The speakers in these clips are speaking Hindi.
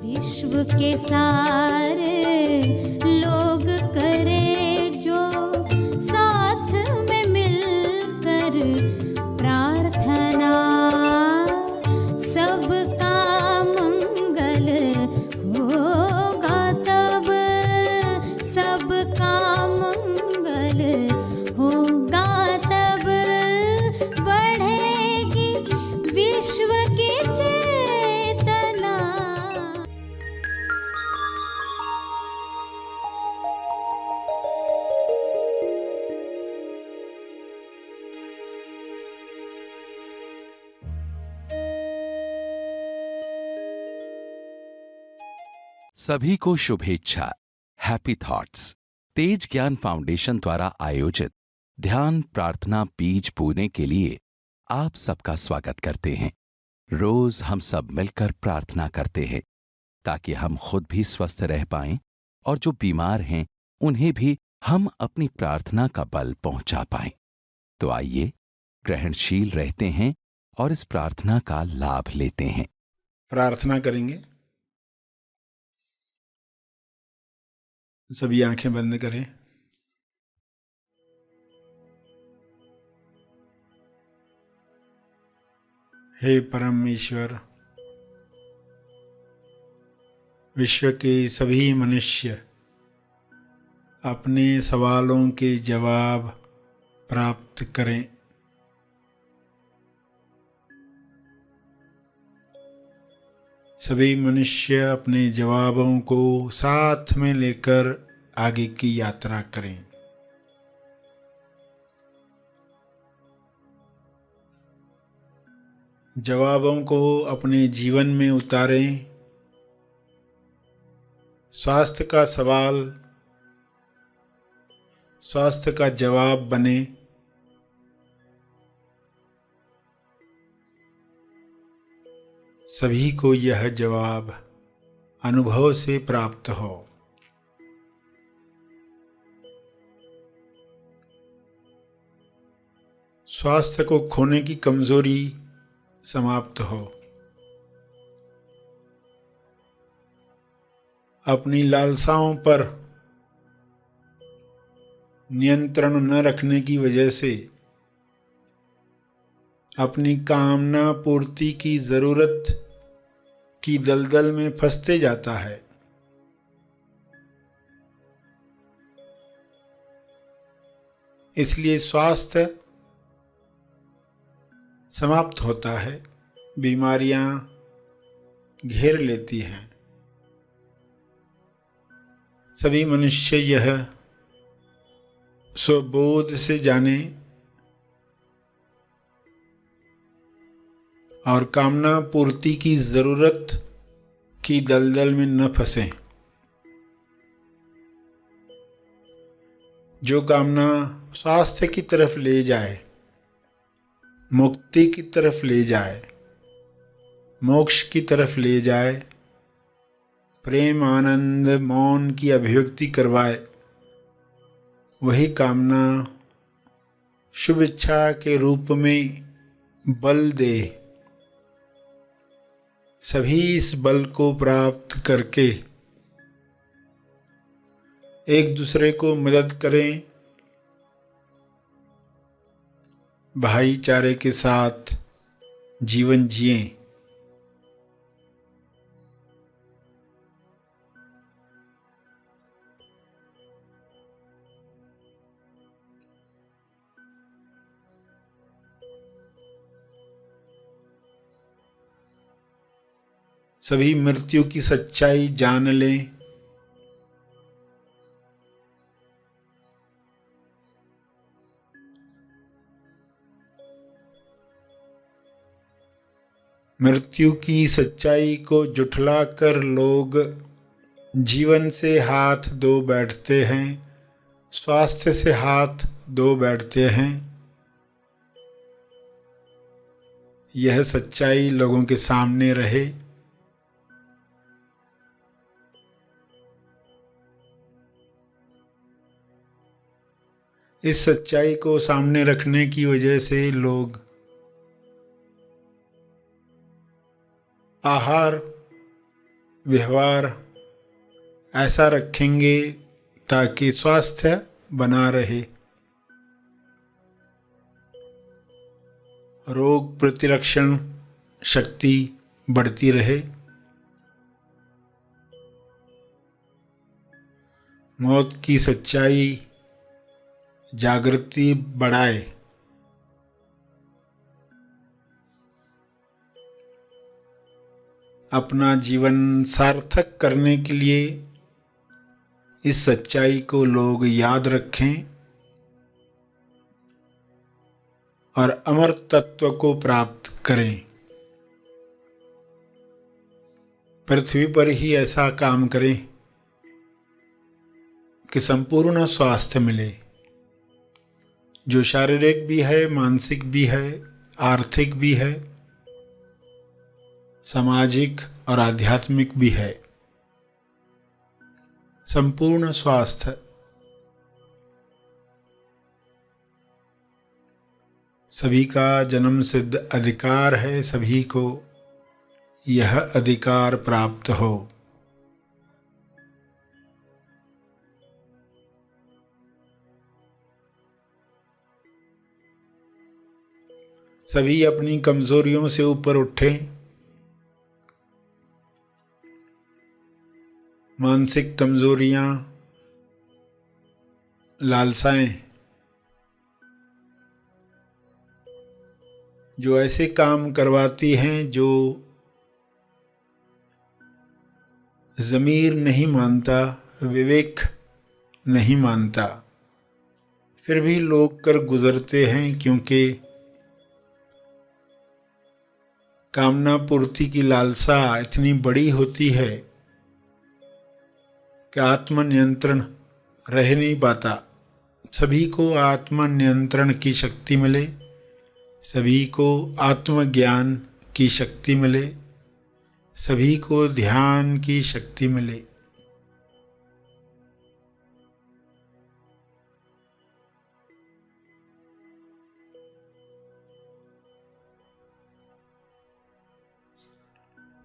विश्व के सारे लोग करे जो साथ में मिलकर प्रार्थना, सबका मंगल होगा तब, सबका मंगल होगा तब, बढ़ेगी विश्व की चेतना। सभी को शुभेच्छा। हैप्पी थॉट्स तेज ज्ञान फाउंडेशन द्वारा आयोजित ध्यान प्रार्थना बीज बोने के लिए आप सबका स्वागत करते हैं। रोज हम सब मिलकर प्रार्थना करते हैं ताकि हम खुद भी स्वस्थ रह पाएं और जो बीमार हैं उन्हें भी हम अपनी प्रार्थना का बल पहुंचा पाएं। तो आइए ग्रहणशील रहते हैं और इस प्रार्थना का लाभ लेते हैं। प्रार्थना करेंगे। सभी आंखें बंद करें। हे परमेश्वर, विश्व के सभी मनुष्य अपने सवालों के जवाब प्राप्त करें। सभी मनुष्य अपने जवाबों को साथ में लेकर आगे की यात्रा करें। जवाबों को अपने जीवन में उतारें। स्वास्थ्य का सवाल स्वास्थ्य का जवाब बने। सभी को यह जवाब अनुभव से प्राप्त हो। स्वास्थ्य को खोने की कमजोरी समाप्त हो। अपनी लालसाओं पर नियंत्रण न रखने की वजह से अपनी कामना पूर्ति की जरूरत की दलदल में फंसते जाता है। इसलिए स्वास्थ्य समाप्त होता है, बीमारियां घेर लेती हैं। सभी मनुष्य यह स्वबोध से जाने और कामना पूर्ति की जरूरत की दलदल में न फंसें। जो कामना स्वास्थ्य की तरफ ले जाए, मुक्ति की तरफ ले जाए, मोक्ष की तरफ ले जाए, प्रेम आनंद मौन की अभिव्यक्ति करवाए, वही कामना शुभ इच्छा के रूप में बल दे। सभी इस बल को प्राप्त करके एक दूसरे को मदद करें, भाईचारे के साथ जीवन जिएं। सभी मृत्यु की सच्चाई जान लें। मृत्यु की सच्चाई को जुठलाकर लोग जीवन से हाथ धो बैठते हैं, स्वास्थ्य से हाथ धो बैठते हैं। यह सच्चाई लोगों के सामने रहे। इस सच्चाई को सामने रखने की वजह से लोग आहार व्यवहार ऐसा रखेंगे ताकि स्वास्थ्य बना रहे, रोग प्रतिरक्षण शक्ति बढ़ती रहे, मौत की सच्चाई जागृति बढ़ाए, अपना जीवन सार्थक करने के लिए इस सच्चाई को लोग याद रखें और अमर तत्व को प्राप्त करें। पृथ्वी पर ही ऐसा काम करें कि संपूर्ण स्वास्थ्य मिले, जो शारीरिक भी है, मानसिक भी है, आर्थिक भी है, सामाजिक और आध्यात्मिक भी है। संपूर्ण स्वास्थ्य सभी का जन्म सिद्ध अधिकार है, सभी को यह अधिकार प्राप्त हो। सभी अपनी कमजोरियों से ऊपर उठें, मानसिक कमजोरियां, लालसाएं जो ऐसे काम करवाती हैं जो ज़मीर नहीं मानता, विवेक नहीं मानता, फिर भी लोग कर गुजरते हैं, क्योंकि कामना पूर्ति की लालसा इतनी बड़ी होती है कि आत्मनियंत्रण रह नहीं पाता। सभी को आत्मनियंत्रण की शक्ति मिले, सभी को आत्मज्ञान की शक्ति मिले, सभी को ध्यान की शक्ति मिले।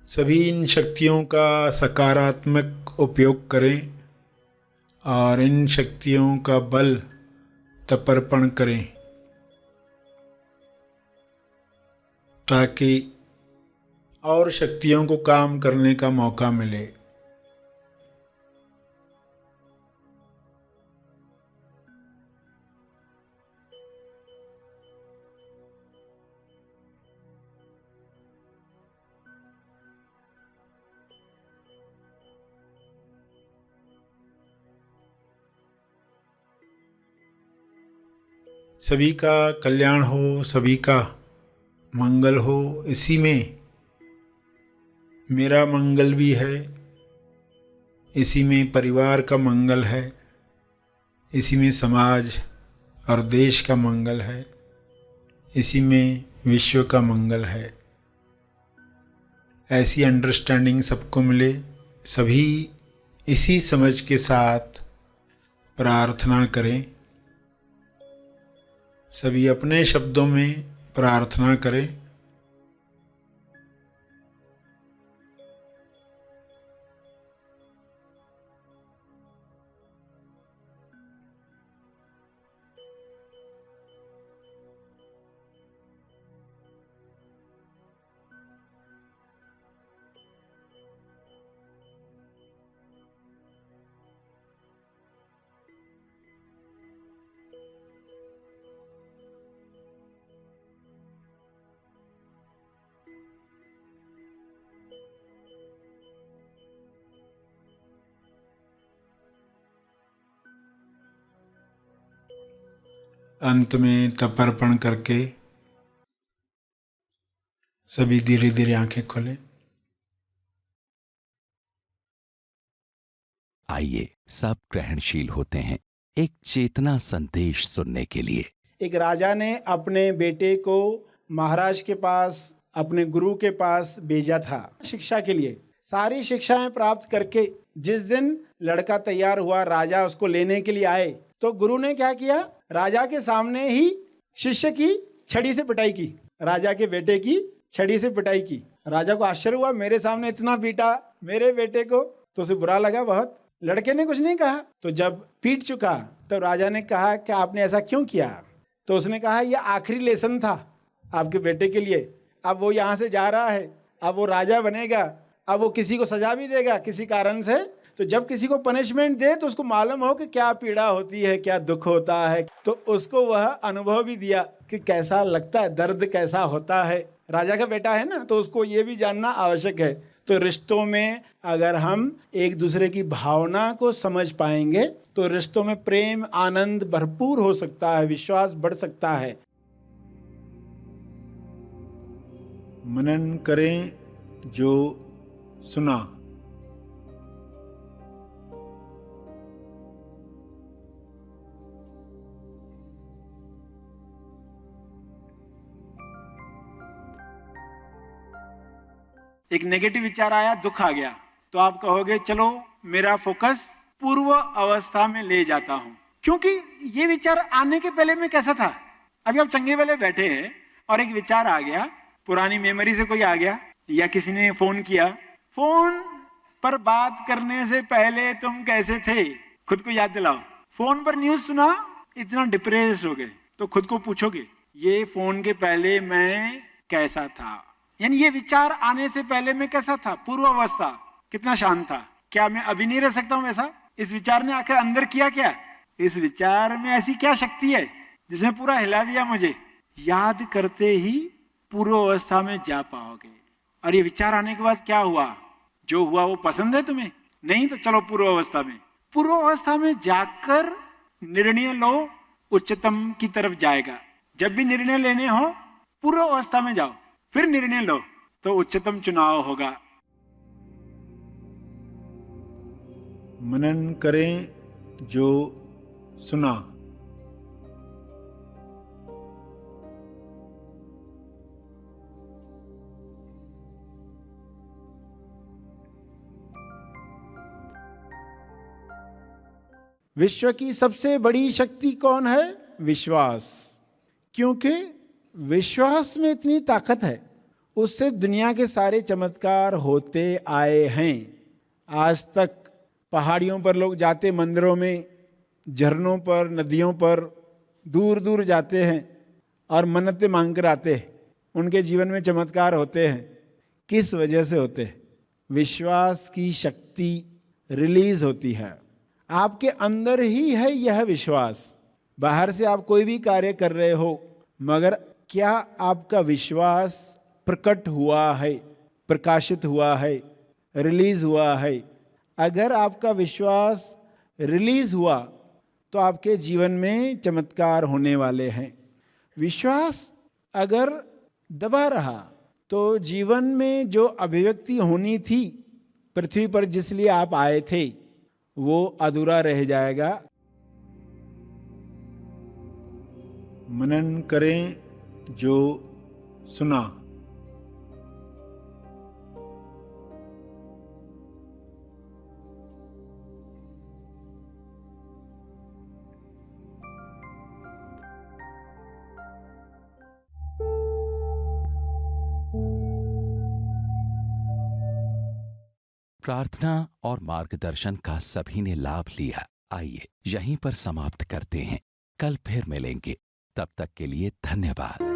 सभी इन शक्तियों का सकारात्मक उपयोग करें और इन शक्तियों का बल तपर्पण करें, ताकि और शक्तियों को काम करने का मौका मिले। सभी का कल्याण हो, सभी का मंगल हो, इसी में मेरा मंगल भी है, इसी में परिवार का मंगल है, इसी में समाज और देश का मंगल है, इसी में विश्व का मंगल है। ऐसी अंडरस्टैंडिंग सबको मिले, सभी इसी समझ के साथ प्रार्थना करें, सभी अपने शब्दों में प्रार्थना करें। अंत में तपर्पण करके सभी धीरे धीरे आंखें खोलें। आइए सब ग्रहणशील होते हैं एक चेतना संदेश सुनने के लिए। एक राजा ने अपने बेटे को महाराज के पास, अपने गुरु के पास भेजा था शिक्षा के लिए। सारी शिक्षाएं प्राप्त करके जिस दिन लड़का तैयार हुआ, राजा उसको लेने के लिए आए, तो गुरु ने क्या किया, राजा के सामने ही शिष्य की छड़ी से पिटाई की, राजा के बेटे की छड़ी से पिटाई की। राजा को आश्चर्य हुआ, मेरे सामने इतना पीटा, मेरे बेटे को, तो उसे बुरा लगा बहुत। लड़के ने कुछ नहीं कहा। तो जब पीट चुका तो राजा ने कहा कि आपने ऐसा क्यों किया? तो उसने कहा यह आखिरी लेसन था आपके बेटे के लिए। अब वो यहाँ से जा रहा है, अब वो राजा बनेगा, अब वो किसी को सजा भी देगा किसी कारण से। तो जब किसी को पनिशमेंट दे तो उसको मालूम हो कि क्या पीड़ा होती है, क्या दुख होता है। तो उसको वह अनुभव भी दिया कि कैसा लगता है, दर्द कैसा होता है। राजा का बेटा है ना, तो उसको ये भी जानना आवश्यक है। तो रिश्तों में अगर हम एक दूसरे की भावना को समझ पाएंगे तो रिश्तों में प्रेम आनंद भरपूर हो सकता है, विश्वास बढ़ सकता है। मनन करें जो सुना। एक नेगेटिव विचार आया, दुख आ गया, तो आप कहोगे चलो मेरा फोकस पूर्व अवस्था में ले जाता हूं, क्योंकि ये विचार आने के पहले में कैसा था। अभी आप चंगे वाले बैठे हैं और एक विचार आ गया, पुरानी मेमोरी से कोई आ गया, या किसी ने फोन किया। फोन पर बात करने से पहले तुम कैसे थे, खुद को याद दिलाओ। फोन पर न्यूज सुना, इतना डिप्रेस हो गए, तो खुद को पूछोगे ये फोन के पहले मैं कैसा था। यानी ये विचार आने से पहले मैं कैसा था, पूर्व अवस्था कितना शांत था। क्या मैं अभी नहीं रह सकता हूं वैसा? इस विचार ने आखिर अंदर किया क्या? इस विचार में ऐसी क्या शक्ति है जिसने पूरा हिला दिया मुझे? याद करते ही पूर्व अवस्था में जा पाओगे। और ये विचार आने के बाद क्या हुआ? जो हुआ वो पसंद है तुम्हें? नहीं तो चलो पूर्व अवस्था में। पूर्व अवस्था में जाकर निर्णय लो, उच्चतम की तरफ जाएगा। जब भी निर्णय लेने हो पूर्व अवस्था में जाओ, फिर निर्णय लो, तो उच्चतम चुनाव होगा। मनन करें जो सुना। विश्व की सबसे बड़ी शक्ति कौन है? विश्वास। क्योंकि विश्वास में इतनी ताकत है, उससे दुनिया के सारे चमत्कार होते आए हैं। आज तक पहाड़ियों पर लोग जाते, मंदिरों में, झरनों पर, नदियों पर दूर दूर जाते हैं और मन्नतें मांग कर आते हैं। उनके जीवन में चमत्कार होते हैं। किस वजह से होते हैं? विश्वास की शक्ति रिलीज होती है। आपके अंदर ही है यह विश्वास। बाहर से आप कोई भी कार्य कर रहे हो, मगर क्या आपका विश्वास प्रकट हुआ है, प्रकाशित हुआ है, रिलीज हुआ है? अगर आपका विश्वास रिलीज हुआ तो आपके जीवन में चमत्कार होने वाले हैं। विश्वास अगर दबा रहा तो जीवन में जो अभिव्यक्ति होनी थी पृथ्वी पर, जिसलिए आप आए थे, वो अधूरा रह जाएगा। मनन करें जो सुना। प्रार्थना और मार्गदर्शन का सभी ने लाभ लिया। आइए यहीं पर समाप्त करते हैं, कल फिर मिलेंगे। तब तक के लिए धन्यवाद।